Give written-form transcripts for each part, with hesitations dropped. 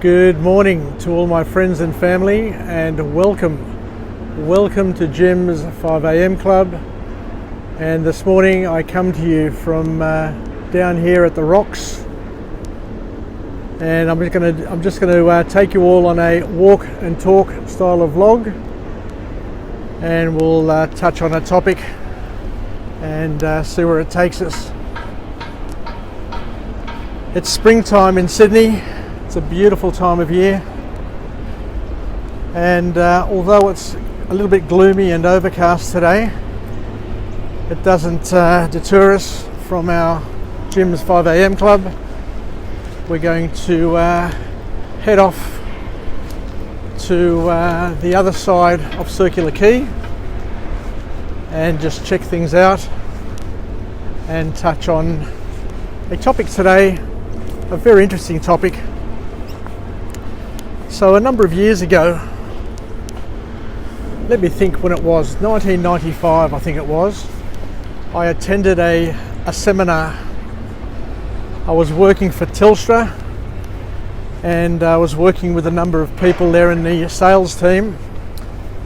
Good morning to all my friends and family, and welcome to Jim's 5am Club. And this morning I come to you from down here at the Rocks, and I'm just going to take you all on a walk and talk style of vlog, and we'll touch on a topic and see where it takes us. It's springtime in Sydney. It's a beautiful time of year, and although it's a little bit gloomy and overcast today, it doesn't deter us from our Jim's 5am Club. We're going to head off to the other side of Circular Quay and just check things out and touch on a topic today, a very interesting topic. So a number of years ago, let me think when it was, 1995 I think it was, I attended a seminar. I was working for Telstra, and I was working with a number of people there in the sales team,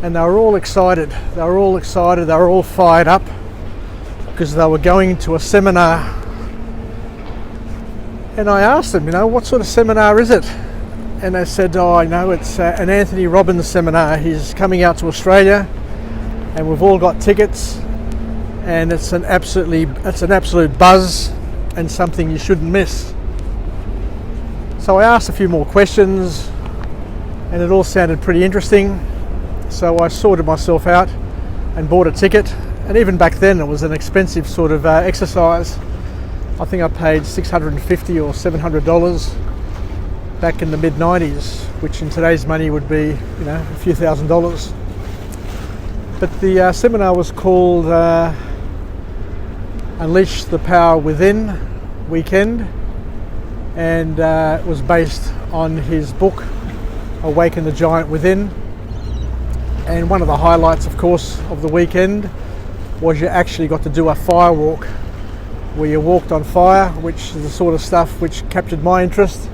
and they were all excited. They were all fired up because they were going to a seminar. And I asked them, what sort of seminar is it? And they said, I know it's an Anthony Robbins seminar. He's coming out to Australia, and we've all got tickets, and it's an absolute buzz and something you shouldn't miss. So I asked a few more questions, and it all sounded pretty interesting. So I sorted myself out and bought a ticket. And even back then, it was an expensive sort of exercise. I think I paid $650 or $700 back in the mid-90s, which in today's money would be, a few $1,000s. But the seminar was called Unleash the Power Within Weekend, and it was based on his book Awaken the Giant Within. And one of the highlights, of course, of the weekend was you actually got to do a fire walk, where you walked on fire, which is the sort of stuff which captured my interest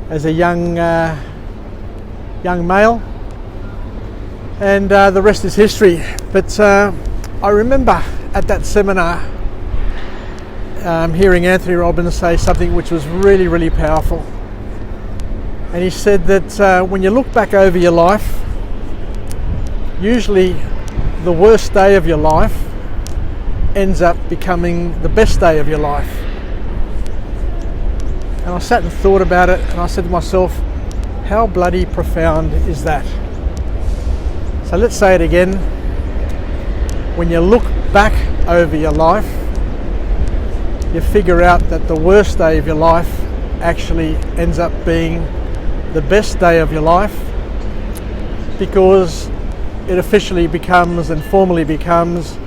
as a young male, and the rest is history. But I remember at that seminar hearing Anthony Robbins say something which was really, really powerful. And he said that when you look back over your life, usually the worst day of your life ends up becoming the best day of your life. And I sat and thought about it, and I said to myself, how bloody profound is that? So let's say it again. When you look back over your life, you figure out that the worst day of your life actually ends up being the best day of your life, because it officially becomes and formally becomes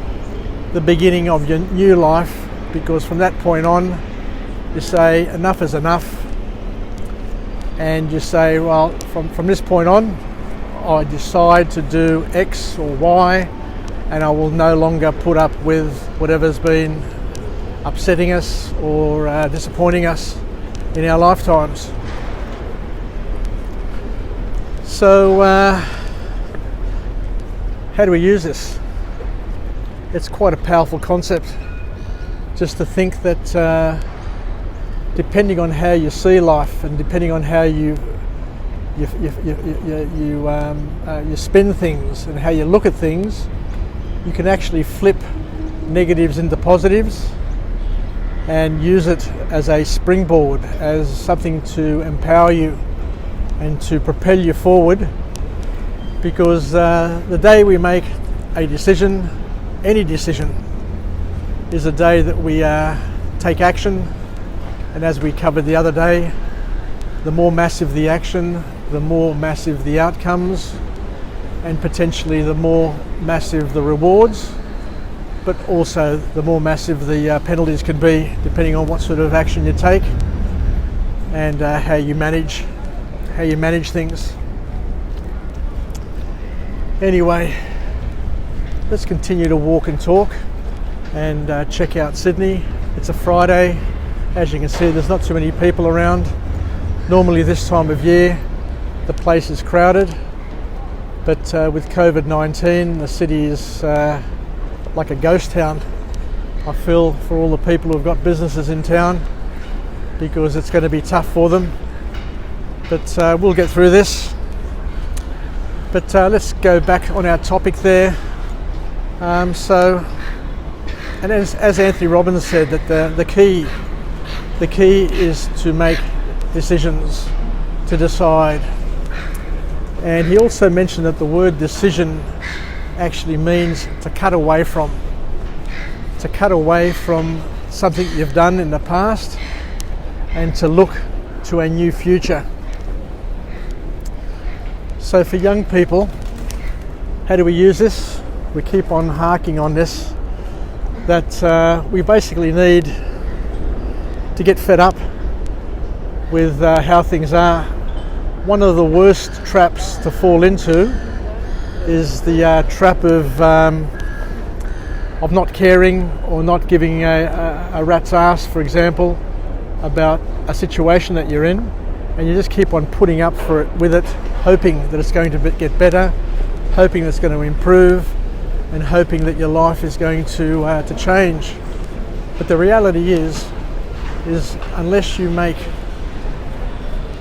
the beginning of your new life. Because from that point on, you say enough is enough, and you say, well, from this point on, I decide to do X or Y, and I will no longer put up with whatever's been upsetting us or disappointing us in our lifetimes. So how do we use this? It's quite a powerful concept, just to think that depending on how you see life, and depending on how you spin things and how you look at things, you can actually flip negatives into positives and use it as a springboard, as something to empower you and to propel you forward. Because the day we make a decision, any decision, is a day that we take action. And as we covered the other day, the more massive the action, the more massive the outcomes, and potentially the more massive the rewards, but also the more massive the penalties can be, depending on what sort of action you take and how you manage things. Anyway, let's continue to walk and talk and check out Sydney. It's a Friday. As you can see, there's not too many people around. Normally this time of year the place is crowded, but with COVID-19 the city is like a ghost town. I feel for all the people who've got businesses in town, because it's going to be tough for them, but we'll get through this. But let's go back on our topic there. And as Anthony Robbins said, that the key is to make decisions, to decide. And he also mentioned that the word decision actually means to cut away from something you've done in the past and to look to a new future. So for young people, how do we use this? We keep on harking on this, that we basically need to get fed up with how things are. One of the worst traps to fall into is the trap of not caring or not giving a rat's ass, for example, about a situation that you're in, and you just keep on putting up with it, hoping that it's going to get better, hoping that it's going to improve, and hoping that your life is going to change. But the reality is unless you make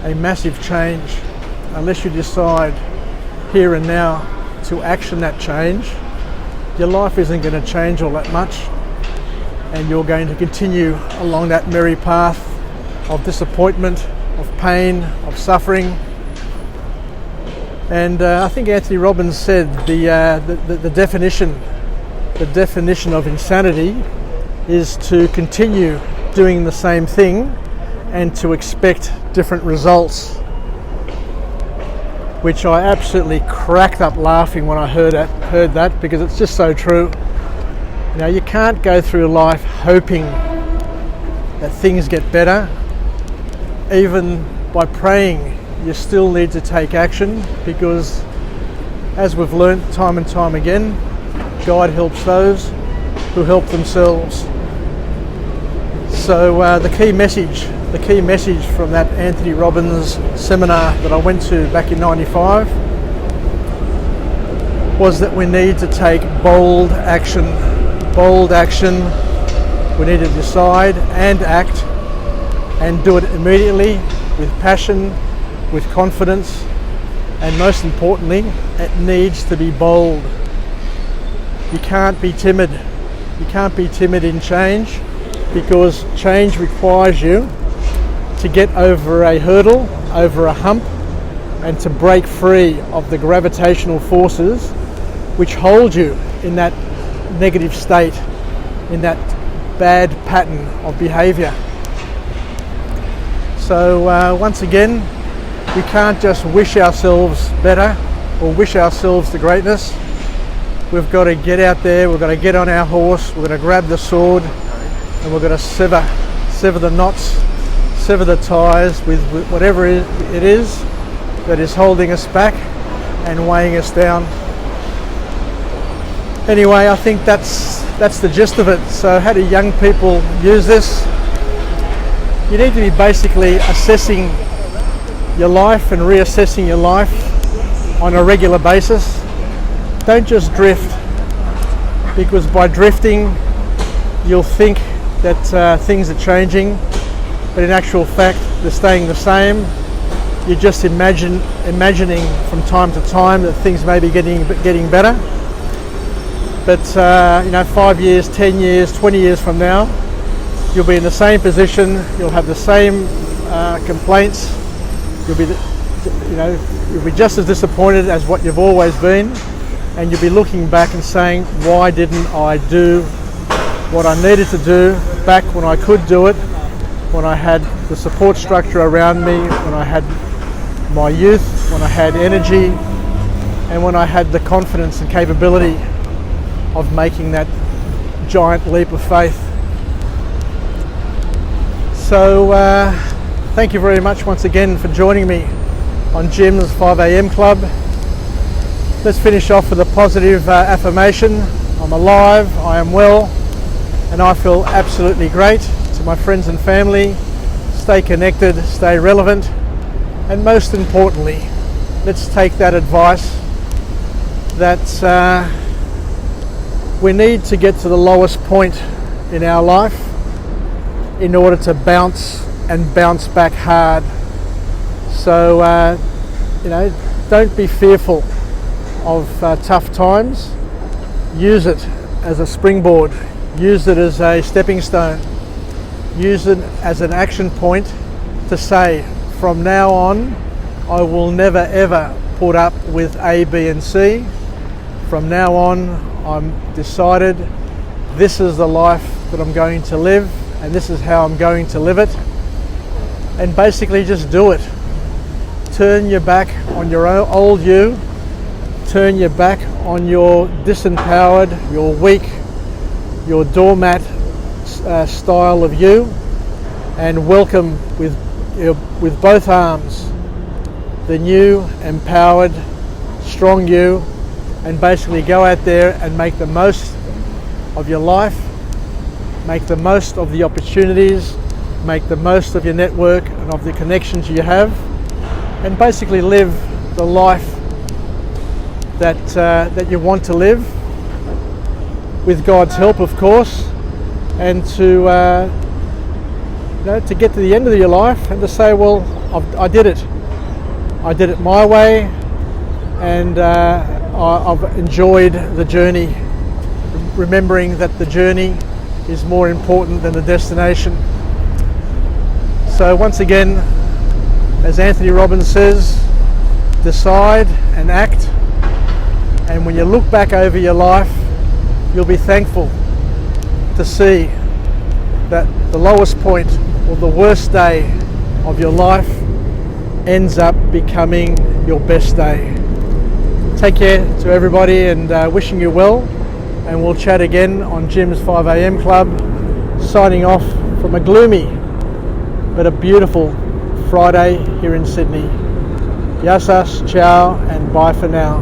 a massive change, unless you decide here and now to action that change, your life isn't going to change all that much, and you're going to continue along that merry path of disappointment, of pain, of suffering. And I think Anthony Robbins said the definition of insanity is to continue doing the same thing and to expect different results, which I absolutely cracked up laughing when I heard that, because it's just so true. You know, you can't go through life hoping that things get better. Even by praying, you still need to take action, because as we've learnt time and time again, God helps those who help themselves. So the key message from that Anthony Robbins seminar that I went to back in '95 was that we need to take bold action. We need to decide and act, and do it immediately, with passion, with confidence, and most importantly, it needs to be bold. You can't be timid. You can't be timid in change, because change requires you to get over a hurdle, over a hump, and to break free of the gravitational forces which hold you in that negative state, in that bad pattern of behaviour. So once again, we can't just wish ourselves better or wish ourselves to greatness. We've got to get out there, we've got to get on our horse, we're going to grab the sword, and we're going to sever the knots, sever the ties with whatever it is that is holding us back and weighing us down. Anyway, I think that's the gist of it. So how do young people use this? You need to be basically assessing your life and reassessing your life on a regular basis. Don't just drift, because by drifting you'll think that things are changing, but in actual fact they're staying the same. You're just imagining from time to time that things may be getting better. But 5 years, 10 years, 20 years from now, you'll be in the same position. You'll have the same complaints. You'll be just as disappointed as what you've always been, and you'll be looking back and saying, why didn't I do what I needed to do back when I could do it, when I had the support structure around me, when I had my youth, when I had energy, and when I had the confidence and capability of making that giant leap of faith. So thank you very much once again for joining me on Jim's 5am Club. Let's finish off with a positive affirmation. I'm alive, I am well, and I feel absolutely great. To my friends and family, stay connected, stay relevant, And most importantly, let's take that advice that we need to get to the lowest point in our life in order to bounce back hard. So, don't be fearful of tough times. Use it as a springboard. Use it as a stepping stone. Use it as an action point to say, from now on, I will never ever put up with A, B and C. From now on, I'm decided this is the life that I'm going to live, and this is how I'm going to live it. And basically just do it. Turn your back on your old you. Turn your back on your disempowered, your weak, your doormat style of you, and welcome with both arms the new, empowered, strong you, and basically go out there and make the most of your life, make the most of the opportunities, make the most of your network and of the connections you have, and basically live the life that you want to live, with God's help, of course, and to get to the end of your life and to say, well, I did it. I did it my way, and I've enjoyed the journey, remembering that the journey is more important than the destination. So once again, as Anthony Robbins says, decide and act. And when you look back over your life, you'll be thankful to see that the lowest point or the worst day of your life ends up becoming your best day. Take care to everybody, and wishing you well. And we'll chat again on Jim's 5am Club, signing off from a gloomy but a beautiful Friday here in Sydney. Yasas, ciao, and bye for now.